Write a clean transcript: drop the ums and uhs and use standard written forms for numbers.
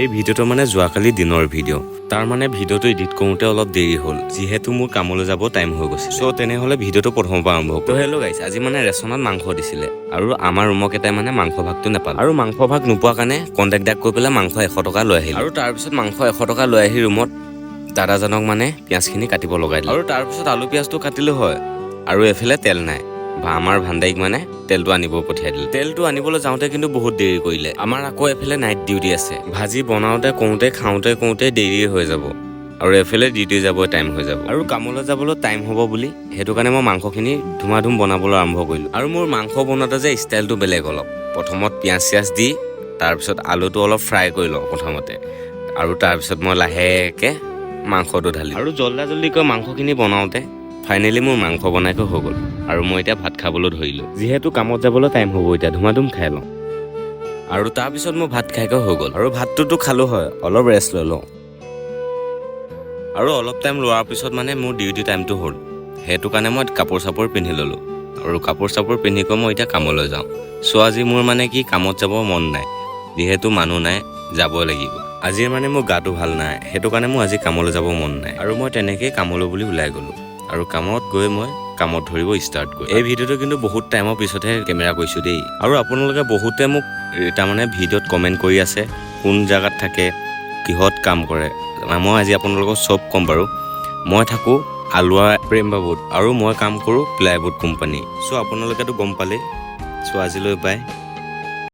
এই ভিডিঅ'টো মানে যোৱাকালি দিনৰ ভিডিঅ'। তাৰ মানে ভিডিঅ'টো এডিট কৰোঁতে অলপ দেৰি হ'ল, যিহেতু মোৰ কামলৈ যাব টাইম হৈ গৈছে। চ' তেনেহ'লে ভিডিঅ'টো প্ৰথমৰ পৰা আৰম্ভ কৰোঁ। হেল্ল' গাইছ, আজি মানে ৰেচনত মাংস দিছিলে আৰু আমাৰ ৰুমৰ কেইটাই মানে মাংস ভাগটো নাপালে। আৰু মাংস ভাগ নোপোৱাৰ কাৰণে কণ্টেক্টদাক কৈ পেলাই মাংস 100 টকা লৈ আহিল। আৰু তাৰপিছত মাংস 100 টকা লৈ আহি ৰুমত দাদাজনক মানে পিঁয়াজখিনি কাটিব লগাই দিলে। আৰু তাৰপিছত আলু পিঁয়াজটো কাটিলোঁ হয়, আৰু এফালে তেল নাই। আমাৰ ভাণ্ডাৰীক মানে তেলটো আনিব পঠিয়াই দিলে। তেলটো আনিবলৈ যাওঁতে কিন্তু বহুত দেৰি কৰিলে। আমাৰ আকৌ এফালে নাইট ডিউটি আছে। ভাজি বনাওঁতে কৰোঁতে খাওঁতে দেৰি হৈ যাব, আৰু এফালে ডিউটি যাব টাইম হৈ যাব, আৰু কামলৈ যাবলৈ টাইম হ'ব বুলি সেইটো কাৰণে মই মাংসখিনি ধুমাধুম বনাবলৈ আৰম্ভ কৰিলোঁ। আৰু মোৰ মাংস বনোৱাতে যে ষ্টাইলটো বেলেগ অলপ। প্ৰথমত পিঁয়াজ চিয়াজ দি তাৰপিছত আলুটো অলপ ফ্ৰাই কৰি লওঁ প্ৰথমতে, আৰু তাৰপিছত মই লাহেকৈ মাংসটো ঢালি, আৰু জল্দিকৈ মাংসখিনি বনাওঁতে ফাইনেলি মোৰ মাংস বনাইকৈ হৈ গ'ল। আৰু মই এতিয়া ভাত খাবলৈ ধৰিলোঁ, যিহেতু কামত যাবলৈ টাইম হ'ব এতিয়া ধুমাধুম খাই লওঁ। আৰু তাৰপিছত মোৰ ভাত খাইকৈ হৈ গ'ল, আৰু ভাতটোতো খালোঁ হয়, অলপ ৰেষ্ট লৈ লওঁ। আৰু অলপ টাইম লোৱাৰ পিছত মানে মোৰ ডিউটি টাইমটো হ'ল, সেইটো কাৰণে মই কাপোৰ চাপোৰ পিন্ধি ল'লোঁ। আৰু কাপোৰ চাপোৰ পিন্ধিকৈ মই এতিয়া কামলৈ যাওঁ। চ' আজি মোৰ মানে কি কামত যাব মন নাই, যিহেতু মানুহ নাই, যাবই লাগিব। আজি মানে মোৰ গাটো ভাল নাই, সেইটো কাৰণে মোৰ আজি কামলৈ যাব মন নাই, আৰু মই তেনেকেই কামলৈ বুলি ওলাই গ'লোঁ। আৰু কামত গৈ মই কামত ধৰিব ষ্টাৰ্ট কৰিলোঁ। এই ভিডিঅ'টো কিন্তু বহুত টাইমৰ পিছতহে কেমেৰা কৰিছোঁ দেই। আৰু আপোনালোকে বহুতে মোক তাৰমানে ভিডিঅ'ত কমেণ্ট কৰি আছে, কোন জেগাত থাকে, কিহত কাম কৰে। মই আজি আপোনালোকক চব ক'ম বাৰু। মই থাকোঁ আলোৱা প্ৰেমবাবুত, আৰু মই কাম কৰোঁ প্লাইবুড কোম্পানী। চ' আপোনালোকেতো গম পালেই। চ' আজিলৈ বাই।